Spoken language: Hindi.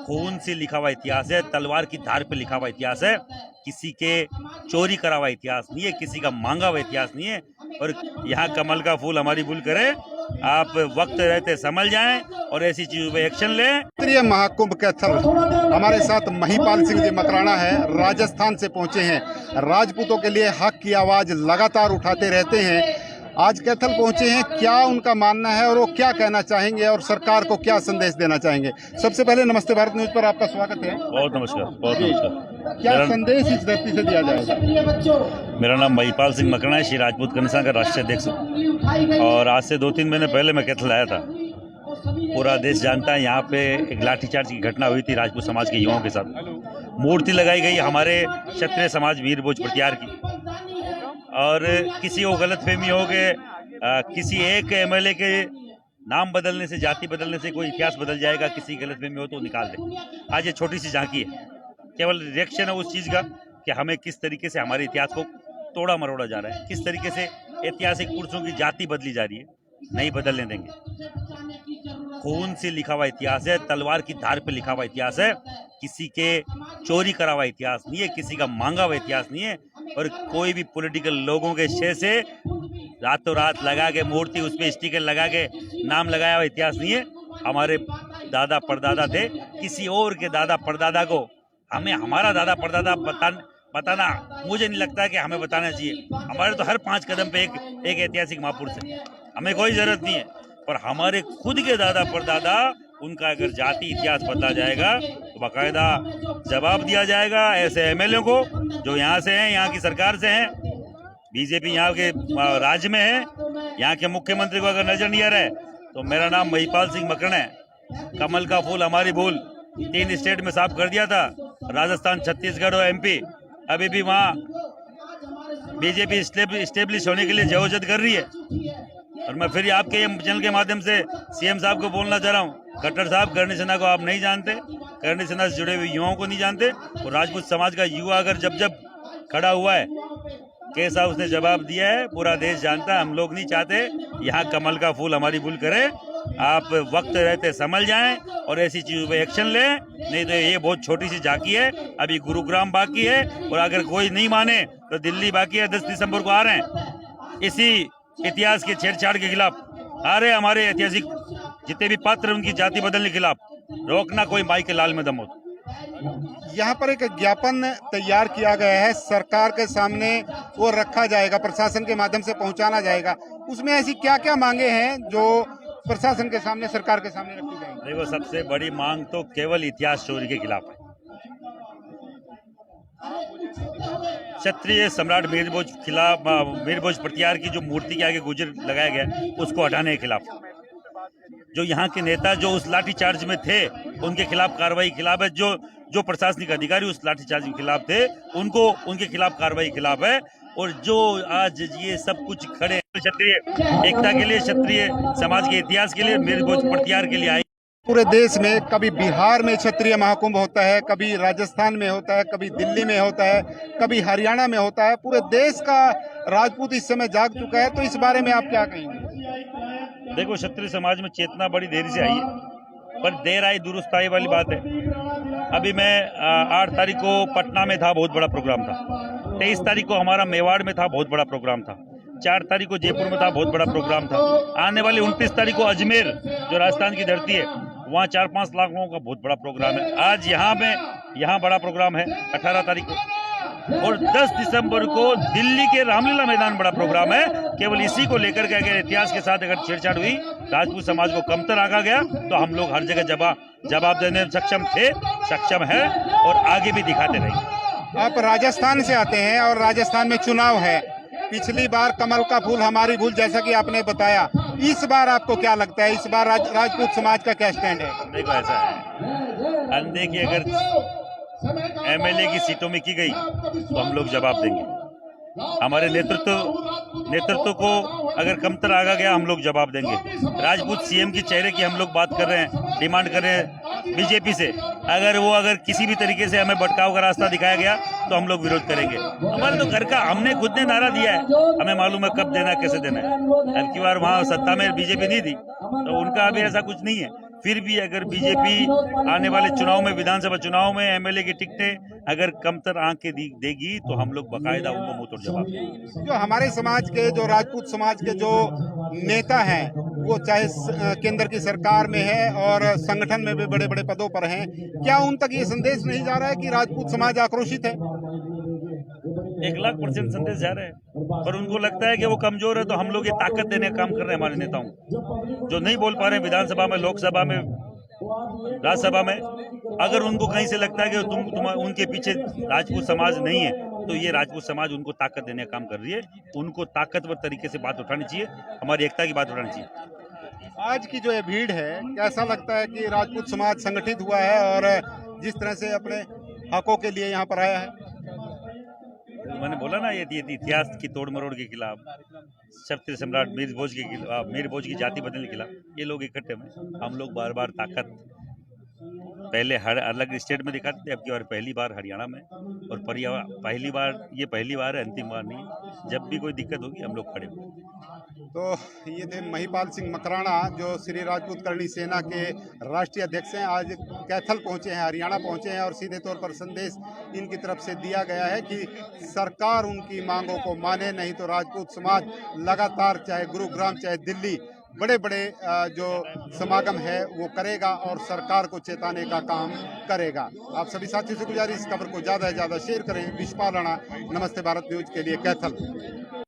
खून से लिखा हुआ इतिहास है, तलवार की धार पे लिखा हुआ इतिहास है। किसी के चोरी करा हुआ इतिहास नहीं है, किसी का मांगा हुआ इतिहास नहीं है। और यहाँ कमल का फूल हमारी भूल करे, आप वक्त रहते समझ जाएं और ऐसी चीजों पे एक्शन लें। क्षेत्रीय महाकुंभ कैथल हमारे साथ महिपाल सिंह जी मकराना है, राजस्थान से पहुंचे हैं। राजपूतों के लिए हक की आवाज लगातार उठाते रहते हैं। आज कैथल पहुंचे हैं, क्या उनका मानना है और वो क्या कहना चाहेंगे और सरकार को क्या संदेश देना चाहेंगे। सबसे पहले नमस्ते भारत न्यूज पर आपका स्वागत है। बहुत नमस्कार, बहुत नमस्कार। क्या संदेश इस धरती से दिया जाएगा। मेरा नाम महिपाल सिंह मकराना है, श्री राजपूत कन्या का राष्ट्रीय अध्यक्ष हूँ। और आज से 2-3 महीने पहले मैं कैथल आया था। पूरा देश जानता है यहाँ पे एक लाठीचार्ज की घटना हुई थी राजपूत समाज के युवाओं के साथ। मूर्ति लगाई गई हमारे क्षत्रिय समाज वीर भोज प्रतिहार की, और किसी को गलतफहमी हो गए, किसी एक एमएलए के नाम बदलने से, जाति बदलने से कोई इतिहास बदल जाएगा, किसी की गलतफहमी हो तो निकाल दे। आज ये छोटी सी झांकी है, केवल रिएक्शन है उस चीज़ का कि हमें किस तरीके से हमारे इतिहास को तोड़ा मरोड़ा जा रहा है, किस तरीके से ऐतिहासिक पुरुषों की जाति बदली जा रही है। नहीं बदलने देंगे। खून से लिखा हुआ इतिहास है, तलवार की धार पे लिखा हुआ इतिहास है। किसी के चोरी करा हुआ इतिहास नहीं है, किसी का मांगा हुआ इतिहास नहीं है। और कोई भी पॉलिटिकल लोगों के शेर से रातों रात लगा के मूर्ति उस पर स्टिकर लगा के नाम लगाया हुआ इतिहास नहीं है। हमारे दादा परदादा थे, किसी और के दादा परदादा को हमें हमारा दादा परदादा बताना मुझे नहीं लगता है कि हमें बताना चाहिए। हमारे तो हर 5 कदम पे एक ऐतिहासिक महापुरुष है, हमें कोई जरूरत नहीं है। पर हमारे खुद के दादा परदादा, उनका अगर जाति इतिहास बदला जाएगा तो बाकायदा जवाब दिया जाएगा ऐसे एमएलए को जो यहाँ से हैं, यहाँ की सरकार से हैं। बीजेपी यहाँ के राज्य में है, यहाँ के मुख्यमंत्री को अगर नजर नहीं आ रहा है तो मेरा नाम महिपाल सिंह मकराना है। कमल का फूल हमारी भूल 3 स्टेट में साफ कर दिया था, राजस्थान, छत्तीसगढ़ और एमपी। अभी भी वहाँ बीजेपी स्टेब्लिश होने के लिए जदोजहद कर रही है। और मैं फिर आपके चैनल के माध्यम से सीएम साहब को बोलना चाह रहा हूँ, खट्टर साहब करणी सेना को आप नहीं जानते, करणी सेना से जुड़े हुए युवाओं को नहीं जानते। और राजपूत समाज का युवा अगर जब खड़ा हुआ है, कैसा उसने जवाब दिया है पूरा देश जानता है। हम लोग नहीं चाहते यहाँ कमल का फूल हमारी भूल करे, आप वक्त रहते समझ जाएं और ऐसी चीजों पे एक्शन लें। नहीं तो ये बहुत छोटी सी झांकी है, अभी गुरुग्राम बाकी है और अगर कोई नहीं माने तो दिल्ली बाकी है। 10 दिसंबर को आ रहे हैं, इसी इतिहास के छेड़छाड़ के खिलाफ आ रहे हमारे ऐतिहासिक जितने भी पात्र उनकी जाति बदलने के खिलाफ। रोकना कोई माई के लाल में दम हो। यहाँ पर एक ज्ञापन तैयार किया गया है, सरकार के सामने वो रखा जाएगा, प्रशासन के माध्यम से पहुंचाना जाएगा। उसमें ऐसी क्या क्या मांगे हैं जो प्रशासन के सामने, सरकार के सामने रखी जाएंगी। देखो, सबसे बड़ी मांग तो केवल इतिहास चोरी के खिलाफ है। क्षत्रिय सम्राट वीर भोज प्रतिहार की जो मूर्ति के आगे गुजर लगाया गया उसको हटाने के खिलाफ। जो यहाँ के नेता जो उस लाठीचार्ज में थे उनके खिलाफ कार्रवाई खिलाफ है। जो प्रशासनिक अधिकारी उस लाठीचार्ज के खिलाफ थे उनके खिलाफ कार्रवाई खिलाफ है। और जो आज ये सब कुछ खड़े क्षत्रिय एकता के लिए, क्षत्रिय समाज के इतिहास के लिए, वीर भोज प्रतिहार के लिए आए। पूरे देश में कभी बिहार में क्षत्रिय महाकुंभ होता है, कभी राजस्थान में होता है, कभी दिल्ली में होता है, कभी हरियाणा में होता है। पूरे देश का राजपूत इस समय जाग चुका है, तो इस बारे में आप क्या कहेंगे। देखो, क्षत्रिय समाज में चेतना बड़ी देरी से आई है, पर देर आई दुरुस्त आई वाली बात है। अभी मैं 8 तारीख को पटना में था, बहुत बड़ा प्रोग्राम था। 23 तारीख को हमारा मेवाड़ में था, बहुत बड़ा प्रोग्राम था। 4 तारीख को जयपुर में था, बहुत बड़ा प्रोग्राम था। आने वाली 29 तारीख को अजमेर, जो राजस्थान की धरती है, वहाँ 4-5 लाख लोगों का बहुत बड़ा प्रोग्राम है। आज यहाँ बड़ा प्रोग्राम है 18 तारीख को, और 10 दिसंबर को दिल्ली के रामलीला मैदान बड़ा प्रोग्राम है। केवल इसी को लेकर के अगर इतिहास के साथ अगर छेड़छाड़ हुई, राजपूत समाज को कमतर आका गया, तो हम लोग हर जगह जवाब देने में सक्षम थे, सक्षम है और आगे भी दिखाते रहेंगे। आप राजस्थान से आते हैं और राजस्थान में चुनाव है। पिछली बार कमल का फूल हमारी भूल, जैसा कि आपने बताया, इस बार आपको क्या लगता है, इस बार राजपूत समाज का क्या स्टैंड है। देखो, ऐसा है, अनदेखी अगर एमएलए की सीटों में की गई तो हम लोग जवाब देंगे। हमारे नेतृत्व को अगर कमतर आगा गया, हम लोग जवाब देंगे। राजपूत सीएम के चेहरे की हम लोग बात कर रहे हैं, डिमांड कर रहे हैं बीजेपी से। अगर किसी भी तरीके से हमें भटकाव का रास्ता दिखाया गया तो हम लोग विरोध करेंगे। हमारे तो घर का, हमने खुद ने नारा दिया है, हमें मालूम है कब देना है, कैसे देना है। अब की बार वहाँ सत्ता में बीजेपी नहीं थी, तो उनका अभी ऐसा कुछ नहीं है। फिर भी अगर बीजेपी आने वाले चुनाव में, विधानसभा चुनाव में एमएलए की टिकटें अगर कमतर आंख के देगी तो हम लोग बाकायदा उनको मुंह तोड़ जवाब देंगे। जो हमारे समाज के, जो राजपूत समाज के जो नेता हैं, वो चाहे केंद्र की सरकार में है और संगठन में भी बड़े बड़े पदों पर हैं, क्या उन तक ये संदेश नहीं जा रहा है कि राजपूत समाज आक्रोशित है? 1,00,000% संदेश जा रहे हैं, पर उनको लगता है कि वो कमजोर है, तो हम लोग ये ताकत देने का काम कर रहे हैं हमारे नेताओं को, जो नहीं बोल पा रहे हैं विधानसभा में, लोकसभा में, राज्यसभा में। अगर उनको कहीं से लगता है कि तुम उनके पीछे राजपूत समाज नहीं है, तो ये राजपूत समाज उनको ताकत देने का काम कर रही है। उनको ताकतवर तरीके से बात उठानी चाहिए, हमारी एकता की बात उठानी चाहिए। आज की जो ये भीड़ है, कैसा लगता है कि राजपूत समाज संगठित हुआ है और जिस तरह से अपने हकों के लिए यहाँ पर आया है? मैंने बोला ना, ये इतिहास की तोड़ मरोड़ के खिलाफ, क्षत्रिय सम्राट मीर भोज के खिलाफ, मीर भोज की जाति बदलने के खिलाफ ये लोग इकट्ठे हुए। हम लोग बार बार ताकत पहले हर अलग स्टेट में दिखाते थे, अब की बार पहली बार हरियाणा में, और पहली बार है, अंतिम बार नहीं। जब भी कोई दिक्कत होगी हम लोग खड़े होंगे। तो ये थे महिपाल सिंह मकराना, जो श्री राजपूत करणी सेना के राष्ट्रीय अध्यक्ष हैं। आज कैथल पहुंचे हैं, हरियाणा पहुंचे हैं और सीधे तौर पर संदेश इनकी तरफ से दिया गया है कि सरकार उनकी मांगों को माने, नहीं तो राजपूत समाज लगातार चाहे गुरुग्राम चाहे दिल्ली बड़े बड़े जो समागम है वो करेगा और सरकार को चेताने का काम करेगा। आप सभी साथियों से गुजारिश, इस खबर को ज़्यादा से ज़्यादा शेयर करें। विशपाल राणा, नमस्ते भारत न्यूज के लिए, कैथल।